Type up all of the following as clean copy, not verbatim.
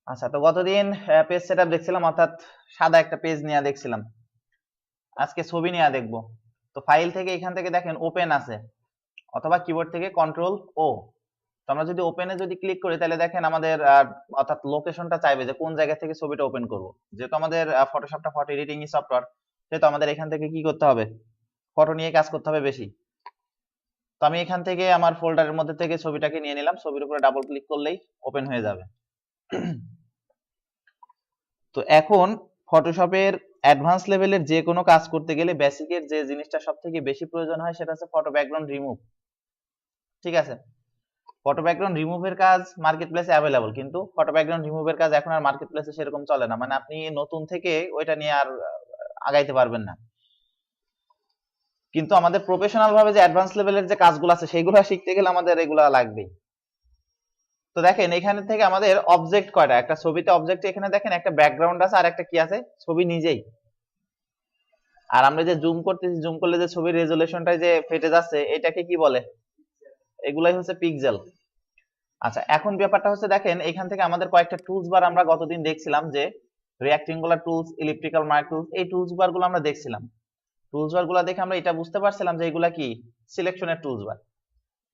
আচ্ছা, তো গতদিন পেজ সেটআপ দেখছিলাম, অর্থাৎ সাদা একটা পেজ নিয়ে দেখছিলাম। আজকে ছবি নিয়ে দেখবো। তো ফাইল থেকে এখান থেকে দেখেন ওপেন আছে, অথবা কিবোর্ড থেকে কন্ট্রোল ও। তো আমরা যদি ওপেনে যদি ক্লিক করি তাহলে দেখেন আমাদের অর্থাৎ লোকেশনটা চাইবে যে কোন জায়গা থেকে ছবিটা ওপেন করব। যেহেতু আমাদের ফটোশপটা ফটো এডিটিং সফটওয়্যার, সেহেতু আমাদের এখান থেকে কি করতে হবে, ফটো নিয়ে কাজ করতে হবে বেশি। তো আমি এখান থেকে আমার ফোল্ডারের মধ্যে থেকে ছবিটাকে নিয়ে নিলাম, ছবির উপরে ডাবল ক্লিক করলেই ওপেন হয়ে যাবে। তো এখন ফটোশপের অ্যাডভান্স লেভেলের যে কোনো কাজ করতে গেলে বেসিকের যে জিনিসটা সব থেকে বেশি প্রয়োজন হয় সেটা হচ্ছে ফটো ব্যাকগ্রাউন্ড রিমুভ। ঠিক আছে, ফটো ব্যাকগ্রাউন্ড রিমুভের কাজ মার্কেট প্লেসে অ্যাভেলেবল, কিন্তু ফটো ব্যাকগ্রাউন্ড রিমুভের কাজ এখন আর মার্কেট প্লেসে সেরকম চলে না। মানে আপনি নতুন থেকে ওইটা নিয়ে আর আগাইতে পারবেন না। কিন্তু আমাদের প্রফেশনাল ভাবে যে অ্যাডভান্স লেভেলের যে কাজগুলো আছে সেইগুলো শিখতে গেলে আমাদের এগুলা লাগবেই। তো দেখেন এখানে থেকে আমাদের অবজেক্ট কয়টা, একটা ছবিতে অবজেক্ট এখানে দেখেন একটা ব্যাকগ্রাউন্ড আছে আর একটা কি আছে, ছবি নিজেই। আর আমরা যে জুম করতেছি, জুম করলে যে ছবির রেজোলিউশনটা যে ফেটে যাচ্ছে এটাকে কি বলে, এগুলাই হচ্ছে পিক্সেল। আচ্ছা, এখন ব্যাপারটা হচ্ছে দেখেন এখান থেকে আমাদের কয়েকটা টুলস বার আমরা গতদিন দেখছিলাম, যে rectangular tools, elliptical mark tools, এই টুলস বার গুলো আমরা দেখছিলাম। টুলস বার গুলো দেখে আমরা এটা বুঝতে পারছিলাম যে এগুলা কি সিলেকশনের টুলস বার।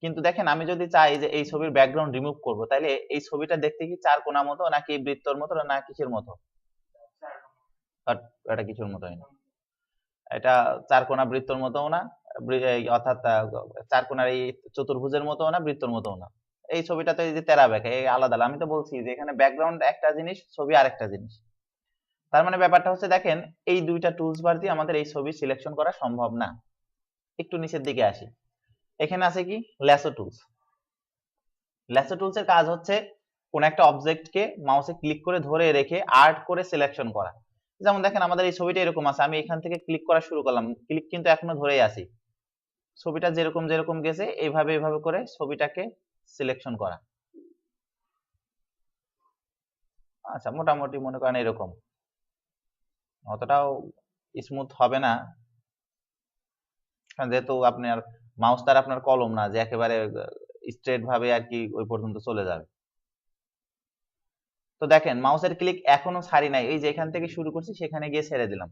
কিন্তু দেখেন আমি যদি চাই যে এই ছবির ব্যাকগ্রাউন্ড রিমুভ করব, তাহলে এই ছবিটা দেখতে কি চার কোণা মতো নাকি বৃত্তর মতো না কিসের মতো? বাট এটা কিছুর মতোই না, এটা চার কোণা বৃত্তর মতোও না, অর্থাৎ চার কোণার এই চতুর্ভুজের মতোও না, বৃত্তর মতোও না। এই ছবিটাতে এই যে তেরা ব্যাখ্যা এই আলাদা আলাদা। আমি তো বলছি যে এখানে ব্যাকগ্রাউন্ড একটা জিনিস, ছবি আরেকটা জিনিস। তার মানে ব্যাপারটা হচ্ছে দেখেন এই দুইটা টুলস বার দিয়ে আমাদের এই ছবি সিলেকশন করা সম্ভব না। একটু নিচের দিকে আসি, এখানে আছে কি ল্যাসো টুলস। ল্যাসো টুলস এর কাজ হচ্ছে কোন একটা অবজেক্টকে মাউসে ক্লিক করে ধরে রেখে আর্ট করে সিলেকশন করা। যেমন দেখেন আমাদের এই ছবিটা এরকম আছে, আমি এখান থেকে ক্লিক করা শুরু করলাম, ক্লিক কিন্তু এখনো ধরেই আছি। ছবিটা যেরকম যেরকম গেছে এইভাবে এইভাবে করে ছবিটাকে সিলেকশন করা। আচ্ছা, মোটামুটি মনে করেন এরকম, অতটাও স্মুথ হবে না, কারণ যেহেতু আপনার মাউস তার আপনার কলম না যে একেবারে স্ট্রেট ভাবে আর কি ওই পর্যন্ত চলে যাবে। তো দেখেন মাউসের ক্লিক এখনো ছাড়ি নাই, এই যে এখান থেকে শুরু করছি সেখানে গিয়ে ছেড়ে দিলাম,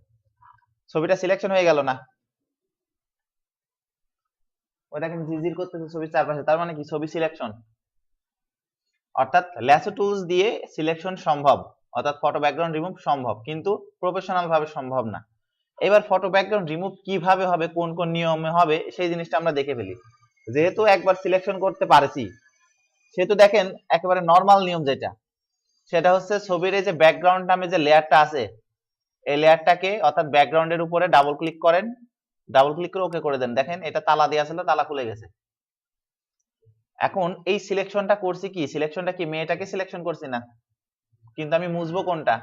ছবিটা সিলেকশন হয়ে গেল না? ওই দেখেন ঝিরঝির করতেছে ছবির চারপাশে, তার মানে কি ছবি সিলেকশন। অর্থাৎ ল্যাসো টুলস দিয়ে সিলেকশন সম্ভব, অর্থাৎ ফটো ব্যাকগ্রাউন্ড রিমুভ সম্ভব, কিন্তু প্রফেশনাল ভাবে সম্ভব না। এবার ফটো ব্যাকগ্রাউন্ড রিমুভ কিভাবে হবে, কোন কোন নিয়মে হবে সেই জিনিসটা আমরা দেখে ফেলি। যেহেতু একবার সিলেকশন করতে পারছি, সেহেতু দেখেন একেবারে নর্মাল নিয়ম যেটা, সেটা হচ্ছে ছবির এই যে ব্যাকগ্রাউন্ড নামে যে লেয়ারটা আছে, এই লেয়ারটাকে অর্থাৎ ব্যাকগ্রাউন্ডের উপরে ডাবল ক্লিক করেন, ডাবল ক্লিক করে ওকে করে দেন। দেখেন এটা তালা দেওয়া ছিল, তালা খুলে গেছে। এখন এই সিলেকশনটা করছি কি, সিলেকশনটা কি মেয়েটাকে সিলেকশন করছি না, কিন্তু আমি মুছবো কোনটা,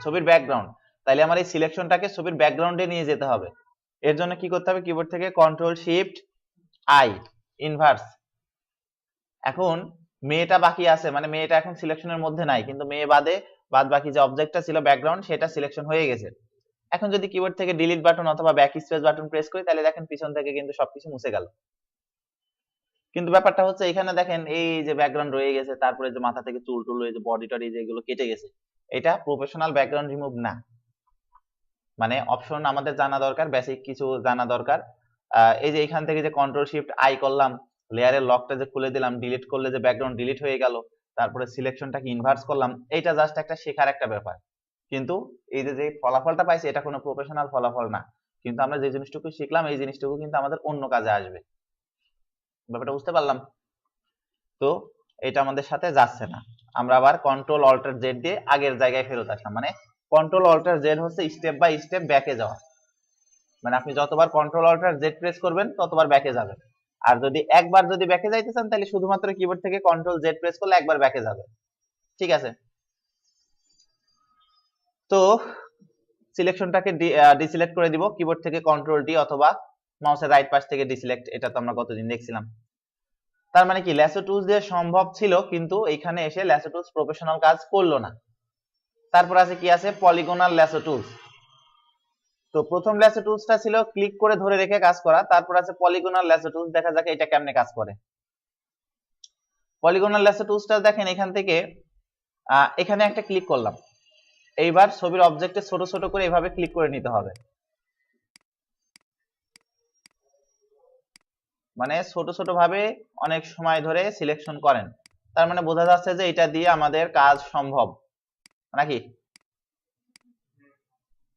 ছবির ব্যাকগ্রাউন্ড। তাইলে আমার এই সিলেকশনটাকে ছবির ব্যাকগ্রাউন্ডে নিয়ে যেতে হবে। এর জন্য কি করতে হবে, কিবোর্ড থেকে কন্ট্রোল শিফট আই, ইনভার্স। এখন মেয়েটা বাকি আছে, মানে মেয়েটা এখন সিলেকশনের মধ্যে নাই, কিন্তু মেয়ে বাদে বাদ বাকি যে অবজেক্টটা ছিল ব্যাকগ্রাউন্ড সেটা সিলেকশন হয়ে গেছে। এখন যদি কিবোর্ড থেকে ডিলিট বাটন অথবা ব্যাক স্পেস বাটন প্রেস করি তাহলে দেখেন পিছন থেকে কিন্তু সবকিছু মুছে গেল। কিন্তু ব্যাপারটা হচ্ছে এখানে দেখেন এই যে ব্যাকগ্রাউন্ড রয়ে গেছে, তারপরে যে মাথা থেকে চুল টুল, এই যে বডি টডি যেগুলো কেটে গেছে, এটা প্রফেশনাল ব্যাকগ্রাউন্ড রিমুভ না। মানে অপশন আমাদের জানা দরকার, বেসিক কিছু জানা দরকার। এই যে এখান থেকে যে কন্ট্রোল শিফট আই করলাম, লেয়ারের লকটা যে খুলে দিলাম, ডিলিট করলে যে ব্যাকগ্রাউন্ড ডিলিট হয়ে গেল, তারপরে সিলেকশনটাকে ইনভার্স করলাম, এইটা জাস্ট একটা শেখার একটা ব্যাপার। কিন্তু এই যে ফলাফলটা পাইছি এটা কোনো প্রফেশনাল ফলাফল না, কিন্তু আমরা যে জিনিসটুকু শিখলাম এই জিনিসটুকু কিন্তু আমাদের অন্য কাজে আসবে। ব্যাপারটা বুঝতে পারলাম? তো এটা আমাদের সাথে যাচ্ছে না, আমরা আবার কন্ট্রোল অল্টার জেড দিয়ে আগের জায়গায় ফেরত আসলাম। মানে কন্ট্রোল অল্টার জেড হচ্ছে স্টেপ বাই স্টেপ ব্যাকে যাওয়া, মানে আপনি যতবার কন্ট্রোল অল্টার জেড প্রেস করবেন ততবার ব্যাকে যাবেন। আর যদি একবার যদি ব্যাকে যাইতে চান তাহলে শুধুমাত্র কিবোর্ড থেকে কন্ট্রোল জেড প্রেস করলে একবার ব্যাকে যাবে। ঠিক আছে, তো সিলেকশনটাকে ডিসিলেক্ট করে দিব কিবোর্ড থেকে কন্ট্রোল ডি, অথবা মাউসের রাইট পাশ থেকে ডিসিলেক্ট, এটা তো আমরা গতদিন দেখছিলাম। তার মানে কি ল্যাসো টুলস দিয়ে সম্ভব ছিল, কিন্তু এখানে এসে ল্যাসো টুলস প্রফেশনাল কাজ করলো না। তারপর আছে কি, আছে পলিগনাল ল্যাসো টুলস। তো প্রথম ল্যাসো টুলসটা ছিল ক্লিক করে ধরে রেখে কাজ করা, তারপর আছে পলিগনাল ল্যাসো টুলস। দেখা যাক এটা কেমনে কাজ করে। পলিগনাল ল্যাসো টুলসটা দেখেন এখান থেকে এখানে একটা ক্লিক করলাম, এইবার ছবির অবজেক্টে ছোট ছোট করে এভাবে ক্লিক করে নিতে হবে, মানে ছোট ছোট ভাবে অনেক সময় ধরে সিলেকশন করেন, তার মানে বোঝা যাচ্ছে যে এটা দিয়ে আমাদের কাজ সম্ভব নাকি?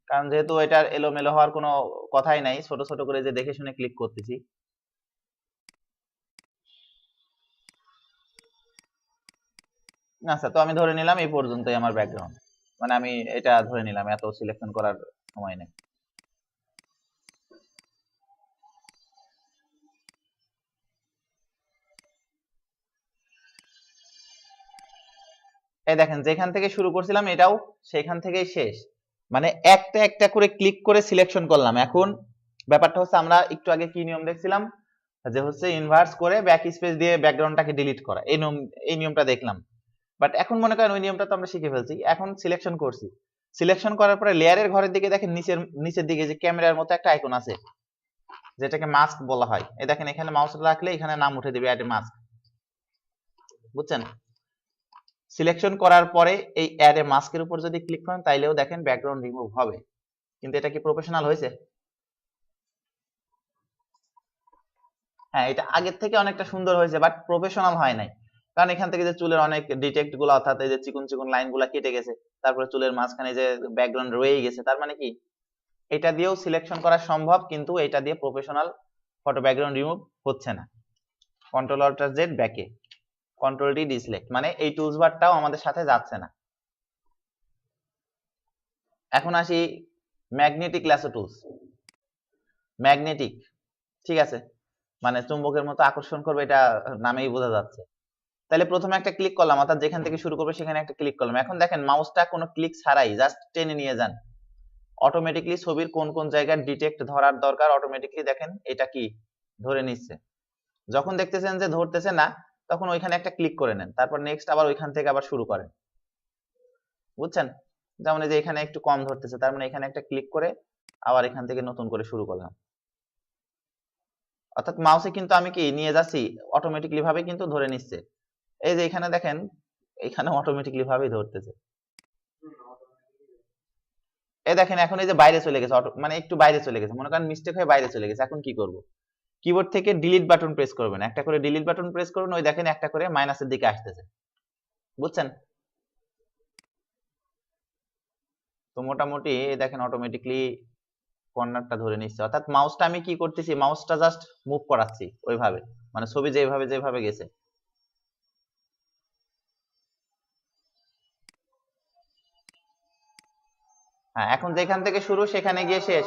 কারণ যেহেতু এটার এলোমেলো হওয়ার কোনো কথাই নাই, ছোট ছোট করে যে দেখে শুনে ক্লিক করতেছি। আচ্ছা, তো আমি ধরে নিলাম এই পর্যন্তই আমার ব্যাকগ্রাউন্ড, মানে আমি এটা ধরে নিলাম, এত সিলেকশন করার সময় নেই। এই দেখেন যেখান থেকে শুরু করছিলাম এটাও সেখান থেকেই শেষ, মানে একটা একটা করে ক্লিক করে সিলেকশন করলাম। এখন ব্যাপারটা হচ্ছে আমরা একটু আগে কি নিয়ম দেখছিলাম, যে হচ্ছে ইনভার্স করে ব্যাক স্পেস দিয়ে ব্যাকগ্রাউন্ডটাকে ডিলিট করা, এই নিয়মটা দেখলাম। বাট এখন মনে করেন ওই নিয়মটা তো আমরা শিখে ফেলছি, এখন সিলেকশন করছি, সিলেকশন করার পরে লেয়ারের ঘরের দিকে দেখেন নিচের দিকে যে ক্যামেরার মতো একটা আইকন আছে, যেটাকে মাস্ক বলা হয়। এই দেখেন এখানে মাউস রাখলে এখানে নাম উঠে দিবে অ্যাড মাস্ক, বুঝছেন? সিলেকশন করার পরে এই অ্যাড এ মাস্কের উপর যদি ক্লিক করেন তাইলেও দেখেন ব্যাকগ্রাউন্ড রিমুভ হবে, কিন্তু এটা কি প্রফেশনাল হয়েছে? হ্যাঁ, এটা আগের থেকে অনেকটা সুন্দর হয়েছে, বাট প্রফেশনাল হয় নাই। কারণ এখান থেকে যে চুলের অনেক ডিটেক্ট গুলো, অর্থাৎ এই যে চিকন চিকন লাইন গুলা কেটে গেছে, তারপরে চুলের মাঝখানে যে ব্যাকগ্রাউন্ড রয়ে গেছে, তার মানে কি এটা দিয়েও সিলেকশন করা সম্ভব, কিন্তু এটা দিয়ে প্রফেশনাল ফটো ব্যাকগ্রাউন্ড রিমুভ হচ্ছে না। কন্ট্রোল অল্টার জেড ব্যাকে, কন্ট্রোল ডি ডিসলেক্ট, মানে এই টুলস বারটাও আমাদের সাথে যাচ্ছে না। এখন আসি ম্যাগনেটিক ল্যাসো টুলস। ম্যাগনেটিক, ঠিক আছে, মানে চুম্বকের মতো আকর্ষণ করবে, এটা নামেই বোঝা যাচ্ছে। তাহলে প্রথমে একটা ক্লিক করলাম, অর্থাৎ যেখান থেকে শুরু করবে সেখানে একটা ক্লিক করলাম। এখন দেখেন মাউসটা কোনো ক্লিক ছাড়াই জাস্ট টেনে নিয়ে যান, অটোমেটিকলি ছবির কোন কোন জায়গায় ডিটেক্ট ধরার দরকার অটোমেটিকলি দেখেন এটা কি ধরে নিচ্ছে। যখন দেখতেছেন যে ধরতেছে না, তখন ওইখানে একটা ক্লিক করে নেন, তারপর নেক্সট আবার ওইখান থেকে আবার শুরু করেন, বুঝছেন? যেমন এই যে এখানে একটু কম ধরতেছে, তার মানে এখানে একটা ক্লিক করে আবার এখান থেকে নতুন করে শুরু করলাম। অর্থাৎ মাউসে কিন্তু আমি কি নিয়ে যাচ্ছি, অটোমেটিকলি ভাবে কিন্তু ধরে নিচ্ছে। এই যে এখানে দেখেন, এখানে অটোমেটিকলি ভাবেই ধরতেছে। এই দেখেন এখন এই যে বাইরে চলে গেছে, মানে একটু বাইরে চলে গেছে, মনে করেন মিস্টেক হয়ে বাইরে চলে গেছে। এখন কি করব? কিবোর্ড থেকে ডিলিট বাটন প্রেস করবেন, একটা করে ডিলিট বাটন প্রেস করবেন, ওই দেখেন একটা করে মাইনাসের দিকে আসতেছে, বুঝছেন? তো মোটামুটি দেখেন অটোমেটিকলি কর্নারটা ধরে নিচ্ছে, অর্থাৎ মাউসটা আমি কি করতেছি, মাউসটা জাস্ট মুভ করাচ্ছি ওইভাবে, মানে ছবি যেভাবে যেভাবে গেছে। হ্যাঁ, এখন যেখান থেকে শুরু সেখানে গিয়ে শেষ,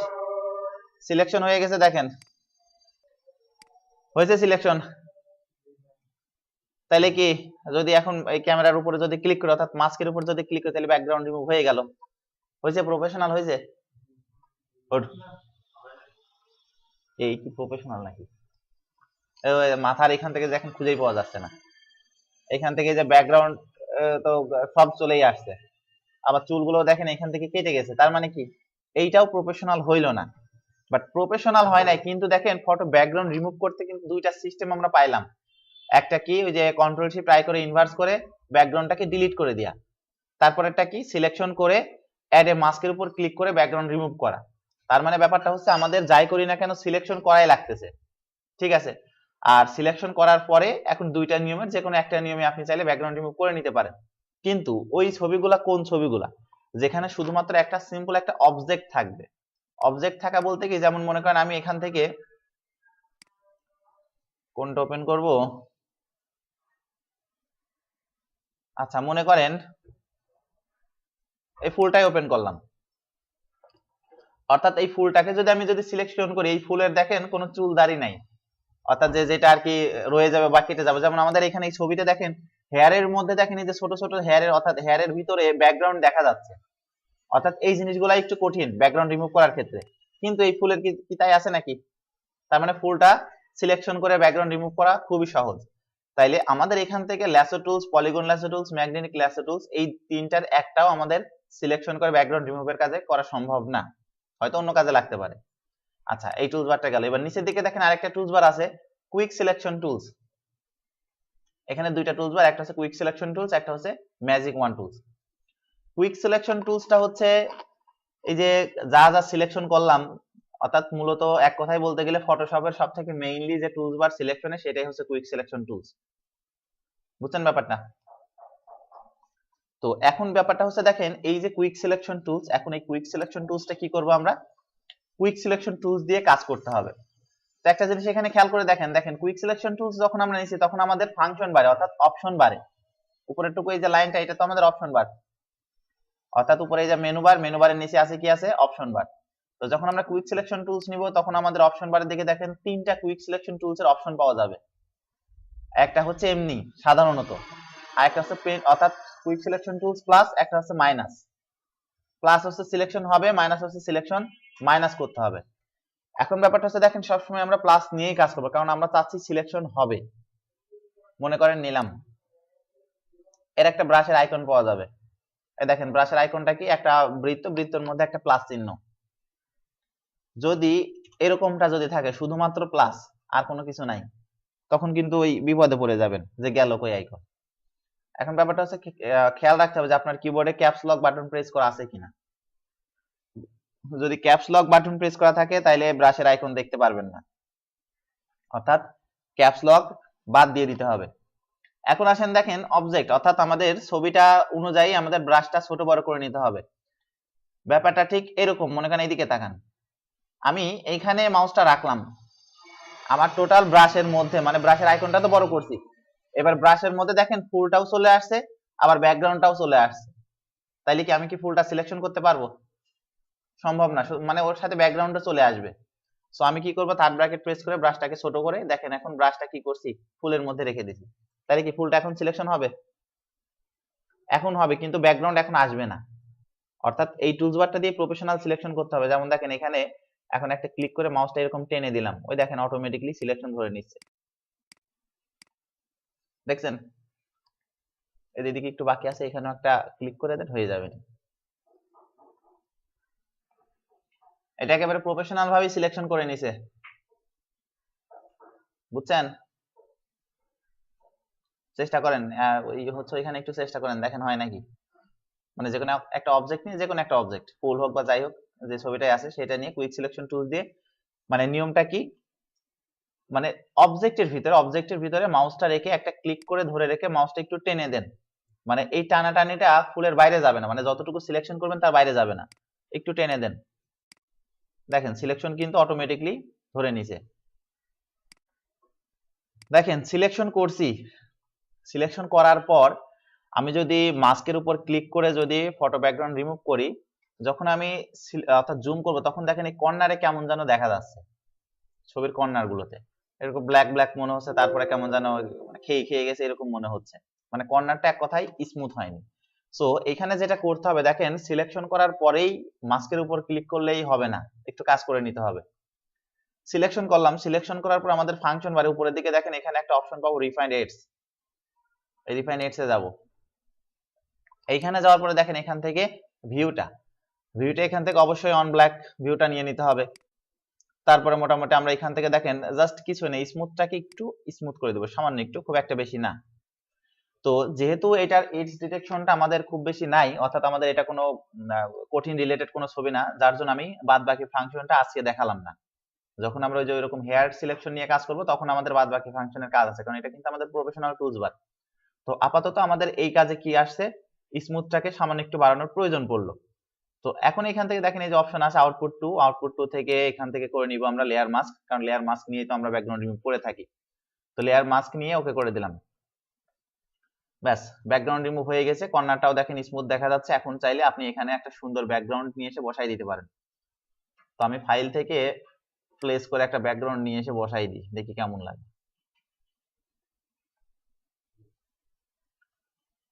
সিলেকশন হয়ে গেছে, দেখেন হয়েছে সিলেকশন। তাহলে কি যদি এখন এই ক্যামেরার উপরে যদি ক্লিক করি, অর্থাৎ মাস্কের উপর যদি ক্লিক করি, তাহলে ব্যাকগ্রাউন্ড রিমুভ হয়ে গেল, হয়েছে প্রফেশনাল হয়েছে। এই কি প্রফেশনাল নাকি? মাথার এখান থেকে দেখেন খুঁজেই পাওয়া যাচ্ছে না, এখান থেকে যে ব্যাকগ্রাউন্ড তো সব চলেই আসছে, আবার চুলগুলো দেখেন এখান থেকে কেটে গেছে, তার মানে কি এইটাও প্রফেশনাল হইলো না। বাট প্রফেশনাল হয় নাই, কিন্তু দেখেন ফটো ব্যাকগ্রাউন্ড রিমুভ করতে কিন্তু দুইটা সিস্টেম আমরা পাইলাম। একটা কি ওই যে কন্ট্রোল শিফট ট্রাই করে ইনভার্স করে ব্যাকগ্রাউন্ডটাকে ডিলিট করে দেয়া, তারপরেরটা কি সিলেকশন করে অ্যাড এ মাস্কের উপর ক্লিক করে ব্যাকগ্রাউন্ড রিমুভ করা। তার মানে ব্যাপারটা হচ্ছে আমাদের যাই করি না কেন সিলেকশন করাই লাগতেছে, ঠিক আছে? আর সিলেকশন করার পরে এখন দুইটা নিয়মের যে কোনো একটা নিয়মে আপনি চাইলে ব্যাকগ্রাউন্ড রিমুভ করে নিতে পারেন। কিন্তু ওই ছবিগুলা কোন ছবিগুলা, যেখানে শুধুমাত্র একটা সিম্পল একটা অবজেক্ট থাকবে। অবজেক্ট থাকা বলতে কি, যেমন মনে করেন আমি এখান থেকে কোনটা ওপেন করব, আচ্ছা মনে করেন এই ফুলটাই ওপেন করলাম, অর্থাৎ এই ফুলটাকে যদি সিলেকশন করি, এই ফুলের দেখেন কোনো চুল দাড়ি নাই, অর্থাৎ যেটা আর কি রয়ে যাবে বা কেটে যাবে। যেমন আমাদের এখানে এই ছবিতে দেখেন হেয়ারের মধ্যে দেখেন এই যে ছোট ছোট হেয়ারের, অর্থাৎ হেয়ারের ভিতরে ব্যাকগ্রাউন্ড দেখা যাচ্ছে, অর্থাৎ এই জিনিসগুলো একটু কঠিন ব্যাকগ্রাউন্ড রিমুভ করার ক্ষেত্রে। কিন্তু এই ফুলের কি তাই আছে নাকি? তার মানে ফুলটা সিলেকশন করে ব্যাকগ্রাউন্ড রিমুভ করা খুবই সহজ। তাইলে আমাদের এখান থেকে lasso tools, polygon lasso tools, magnetic lasso tools, এই তিনটার একটাও আমাদের সিলেকশন করে ব্যাকগ্রাউন্ড রিমুভের কাজে করা সম্ভব না, হয়তো অন্য কাজে লাগতে পারে। আচ্ছা, এই টুলস বারটা গেল, এবার নিচের দিকে দেখেন আরেকটা টুলস বার আছে, কুইক সিলেকশন টুলস। এখানে দুইটা টুলস বার, একটা হচ্ছে কুইক সিলেকশন টুলস, একটা হচ্ছে magic wand tools. Quick selection টুলসটা হচ্ছে এই যে যা যা সিলেকশন করলাম, অর্থাৎ মূলত এক কথায় বলতে গেলে ফটোশপের সব থেকে মেইনলি যে টুলস বার সিলেকশনে, সেটাই হচ্ছে কুইক সিলেকশন টুলস। বুঝছেন ব্যাপারটা? তো এখন ব্যাপারটা হচ্ছে দেখেন, এই যে কুইক সিলেকশন টুলস, এখন এই কুইক সিলেকশন টুলসটা কি করব আমরা, কুইক সিলেকশন টুলস দিয়ে কাজ করতে হবে। তো একটা জিনিস এখানে খেয়াল করে দেখেন, কুইক সিলেকশন টুলস যখন আমরা নিয়েছি তখন আমাদের ফাংশন বাড়ে, অর্থাৎ অপশন বাড়ে। উপরের টুকু এই যে লাইনটা, এটা তো আমাদের অপশন বার, অর্থাৎ উপরে এই যে মেনু বার, মেনু বারের নিচে আছে কি আছে, অপশন বার। তো যখন আমরা কুইক সিলেকশন টুলস নিব তখন আমাদের অপশন বারের দিকে দেখেন তিনটা কুইক সিলেকশন টুলস এর অপশন পাওয়া যাবে। একটা হচ্ছে এমনি সাধারণত, আর একটা হচ্ছে পেন, অর্থাৎ কুইক সিলেকশন টুলস প্লাস, একটা হচ্ছে মাইনাস। প্লাস হচ্ছে সিলেকশন হবে, মাইনাস হচ্ছে সিলেকশন মাইনাস করতে হবে। এখন ব্যাপারটা হচ্ছে দেখেন, সবসময় আমরা প্লাস নিয়েই কাজ করবো, কারণ আমরা চাচ্ছি সিলেকশন হবে। মনে করেন নিলাম, এর একটা ব্রাশের আইকন পাওয়া যাবে। এই দেখেন ব্রাশের আইকনটা কি, একটা বৃত্ত, বৃত্তের মধ্যে একটা প্লাস চিহ্ন। যদি এরকমটা যদি থাকে শুধুমাত্র প্লাস আর কোনো কিছু নাই, তখন কিন্তু ওই বিপদে পড়ে যাবেন যে গেল কই আইকন। এখন ব্যাপারটা হচ্ছে খেয়াল রাখতে হবে যে আপনার কিবোর্ডে ক্যাপস লক বাটন প্রেস করা আছে কিনা। যদি ক্যাপস লক বাটন প্রেস করা থাকে তাহলে ব্রাশের আইকন দেখতে পারবেন না, অর্থাৎ ক্যাপস লক বাদ দিয়ে দিতে হবে। এখন আসেন দেখেন অবজেক্ট, অর্থাৎ আমাদের ছবিটা অনুযায়ী আমাদের ব্রাশটা ছোট বড় করে নিতে হবে। ব্যাপারটা ঠিক এরকম, মনে করেন এইদিকে তাকান, আমি এইখানে মাউসটা রাখলাম, আমার টোটাল ব্রাশের মধ্যে মানে ব্রাশের আইকনটা তো বড় করছি, এবার ব্রাশের মধ্যে দেখেন ফুলটাও চলে আসছে, আবার ব্যাকগ্রাউন্ডটাও চলে আসছে। তাইলে কি আমি কি ফুলটা সিলেকশন করতে পারবো? সম্ভব না, মানে ওর সাথে ব্যাকগ্রাউন্ডও চলে আসবে। সো আমি কি করবো, থার্ড ব্র্যাকেট প্রেস করে ব্রাশটাকে ছোট করে, দেখেন এখন ব্রাশটা কি করছি, ফুলের মধ্যে রেখে দিছি। তাহলে কি ফুলটা এখন সিলেকশন হবে? এখন হবে, কিন্তু ব্যাকগ্রাউন্ড এখন আসবে না। অর্থাৎ এই টুলস বারটা দিয়ে প্রফেশনাল সিলেকশন করতে হবে। যেমন দেখেন এখানে এখন একটা ক্লিক করে মাউসটা এরকম টেনে দিলাম, ওই দেখেন অটোমেটিক্যালি সিলেকশন ধরে নিচ্ছে। দেখছেন? এদিকে একটু বাকি আছে, এখানেও একটা ক্লিক করে দেন, হয়ে যাবে। এটা একেবারে প্রফেশনাল ভাবে সিলেকশন করে নিছে। বুঝছেন? চেষ্টা করেন, ওই হচ্ছে এখানে একটু চেষ্টা করেন, দেখেন হয় নাকি। মানে যে কোনো একটা অবজেক্ট নিয়ে, যে কোনো একটা অবজেক্ট, ফুল হোক বা যাই হোক, যে ছবিটাই আছে সেটা নিয়ে কুইক সিলেকশন টুল দিয়ে, মানে নিয়মটা কি, মানে অবজেক্টের ভিতরে মাউসটা রেখে একটা ক্লিক করে ধরে রেখে মাউসটা একটু টেনে দেন। মানে এই টানাটানিটা ফুলের বাইরে যাবে না, মানে যতটুকু সিলেকশন করবেন তার বাইরে যাবে না, একটু টেনে দেন। দেখেন সিলেকশন কিন্তু অটোমেটিকলি ধরে নিছে। দেখেন সিলেকশন করছি, সিলেকশন করার পর আমি যদি মাস্কের উপর ক্লিক করে যদি ফটো ব্যাকগ্রাউন্ড রিমুভ করি, যখন আমি অর্থাৎ জুম করব তখন দেখেন এই কর্নারে কেমন যেন দেখা যাচ্ছে, ছবির কর্নার গুলোতে এরকম ব্ল্যাক ব্ল্যাক মনে হচ্ছে, তারপরে কেমন যেন খেয়ে খেয়ে গেছে এরকম মনে হচ্ছে, মানে কর্নারটা এক কথায় স্মুথ হয়নি। সো এখানে যেটা করতে হবে দেখেন, সিলেকশন করার পরেই মাস্কের উপর ক্লিক করলেই হবে না, একটু কাজ করে নিতে হবে। সিলেকশন করলাম, সিলেকশন করার পর আমাদের ফাংশন বারে উপরের দিকে দেখেন এখানে একটা অপশন পাবো রিফাইন্ড এডস। এই রিফাইন্ড এডসে যাব, এইখানে যাওয়ার পরে দেখেন এখান থেকে ভিউটা এখান থেকে অবশ্যই অন ব্ল্যাক ভিউটা নিয়ে নিতে হবে। তারপরে মোটামুটি আমরা এখান থেকে দেখেন জাস্ট কিছু নেই, স্মুথটাকে একটু স্মুথ করে দেবো, সামান্য একটু, খুব একটা বেশি না। তো যেহেতু এটার এজ ডিটেকশনটা আমাদের খুব বেশি নাই, অর্থাৎ আমাদের এটা কোনো কঠিন রিলেটেড কোনো ছবি না, যার জন্য আমি বাদ বাকি ফাংশনটা আজকে দেখালাম না। যখন আমরা ওই যে ওইরকম হেয়ার সিলেকশন নিয়ে কাজ করব তখন আমাদের বাদ বাকি ফাংশনের কাজ আছে, কারণ এটা কিন্তু আমাদের প্রফেশনাল টুলস বার। তো আপাতত আমাদের এই কাজে কি আসছে, স্মুথটাকে সামান্য একটু বাড়ানোর প্রয়োজন পড়লো। তো এখন এখান থেকে দেখেন এই যে অপশন আছে আউটপুট টু থেকে এখান থেকে করে নিব আমরা লেয়ার মাস্ক, কারণ লেয়ার মাস্ক নিয়ে তো আমরা ব্যাকগ্রাউন্ড রিমুভ করে থাকি। তো লেয়ার মাস্ক নিয়ে ওকে করে দিলাম, ব্যাস ব্যাকগ্রাউন্ড রিমুভ হয়ে গেছে। কর্নারটাও দেখেন স্মুথ দেখা যাচ্ছে। এখন চাইলে আপনি এখানে একটা সুন্দর ব্যাকগ্রাউন্ড নিয়ে এসে বসাই দিতে পারেন। তো আমি ফাইল থেকে প্লেস করে একটা ব্যাকগ্রাউন্ড নিয়ে এসে বসাই দিই, দেখি কেমন লাগে।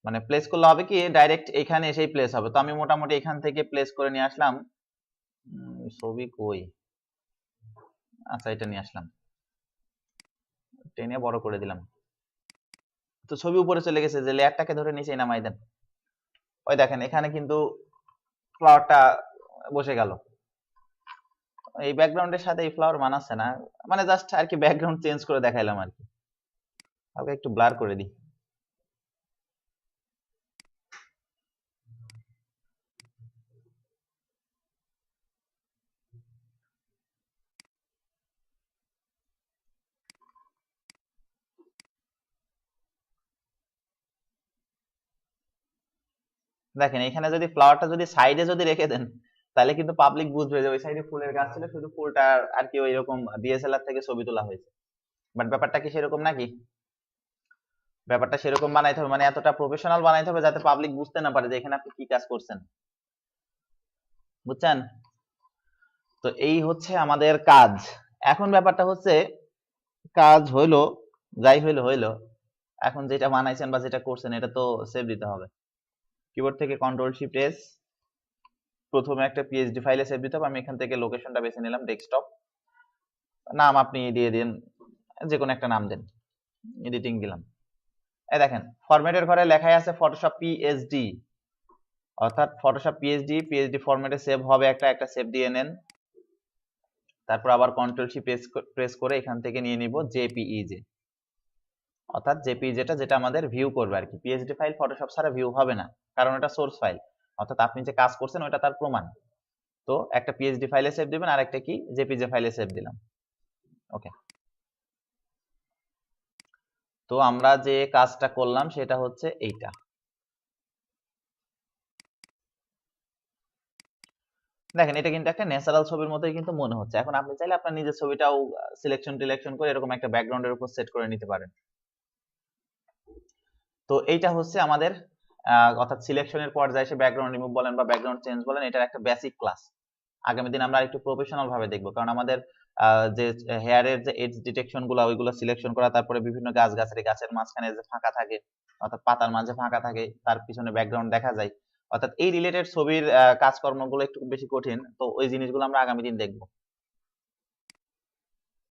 মানে প্লেস করলে হবে কি, ডাইরেক্ট এখানে এসেই প্লেস হবে। তো আমি মোটামুটি এখান থেকে প্লেস করে নিয়ে আসলাম, ছবি কই, আচ্ছা এটা নিয়ে আসলাম, টেনে বড় করে দিলাম। তো ছবি উপরে চলে গেছে, যে লেয়ারটাকে ধরে নিচে নামাই দেন, ওই দেখেন এখানে কিন্তু ফ্লাওয়ারটা বসে গেল। এই ব্যাকগ্রাউন্ডের সাথে এই ফ্লাওয়ার মানাচ্ছে না, মানে জাস্ট আর কি ব্যাকগ্রাউন্ড চেঞ্জ করে দেখাইলাম আর কি, হালকা একটু ব্লার করে দিই। দেখেন এখানে যদি ফ্লাওয়ারটা যদি সাইডে যদি রেখে দেন তাহলে কিন্তু পাবলিক বুঝবে যে ওই সাইডে ফুলের গাছ ছিল, শুধু ফুলটা আর কি ওই রকম ডিএসএলআর থেকে ছবি তোলা হয়েছে। বাট ব্যাপারটা কি সেরকম নাকি? ব্যাপারটা সেরকম বানাইতে হবে, মানে এতটা প্রফেশনাল বানাইতে হবে যাতে পাবলিক বুঝতে না পারে যে এখানে আপনি কি কাজ করছেন, বুঝছেন? তো এই হচ্ছে আমাদের কাজ। এখন ব্যাপারটা হচ্ছে কাজ হইলো, যাই হইলো হইলো, এখন যেটা বানাইছেন বা যেটা করছেন এটা তো সেভ দিতে হবে। কিবোর্ড থেকে কন্ট্রোল শিফট এস, প্রথমে একটা পিএইচডি ফাইলে সেভ দিতে হবে। আমি এখান থেকে লোকেশনটা বেছে নিলাম ডেস্কটপ, নাম আপনি দিয়ে দিন, যে কোনো একটা নাম দেন, এডিটিং দিলাম। এই দেখেন ফরম্যাটের ঘরে লেখাই আছে ফটোশপ পিএইচডি, অর্থাৎ ফটোশপ পিএইচডি ফরম্যাটে সেভ হবে, একটা সেভ দিয়ে নেন। তারপর আবার কন্ট্রোল সি প্রেস করে এখান থেকে নিয়ে নিব জেপিইজে, অর্থাৎ জেপিইজেটা যেটা আমাদের ভিউ করবে আর কি। পিএইচডি ফাইল ফটোশপ ছাড়া ভিউ হবে না, কারণ এটা সোর্স ফাইল, অর্থাৎ আপনি যে কাজ করছেন ওটা তার প্রমাণ। তো একটা পিএইচডি ফাইলে সেভ দিবেন, আর একটা কি জেপিইজে ফাইলে সেভ দিলাম। ওকে, তো আমরা যে কাজটা করলাম সেটা হচ্ছে এইটা। দেখেন এটা কিন্তু একটা ন্যাচারাল ছবির মতোই কিন্তু মনে হচ্ছে। এখন আপনি চাইলে আপনার নিজের ছবিটাও সিলেকশন করে এরকম একটা ব্যাকগ্রাউন্ডের উপর সেট করে নিতে পারেন। তো এইটা হচ্ছে আমাদের অর্থাৎ সিলেকশনের পর্যায়ে এসে ব্যাকগ্রাউন্ড রিমুভ বলেন বা ব্যাকগ্রাউন্ড চেঞ্জ বলেন, এটার একটা বেসিক ক্লাস। আগামী দিন আমরা একটু প্রফেশনাল ভাবে দেখবো, কারণ আমাদের যে হেয়ারের যে এজ ডিটেকশন গুলো ওইগুলো সিলেকশন করা, তারপরে বিভিন্ন গাছগাছালি, গাছের মাঝখানে যে ফাঁকা থাকে অর্থাৎ পাতার মাঝে ফাঁকা থাকে, তার পিছনে ব্যাকগ্রাউন্ড দেখা যায়, অর্থাৎ এই রিলেটেড ছবির কাজকর্মগুলো একটু বেশি কঠিন। তো ওই জিনিসগুলো আমরা আগামী দিন দেখবো।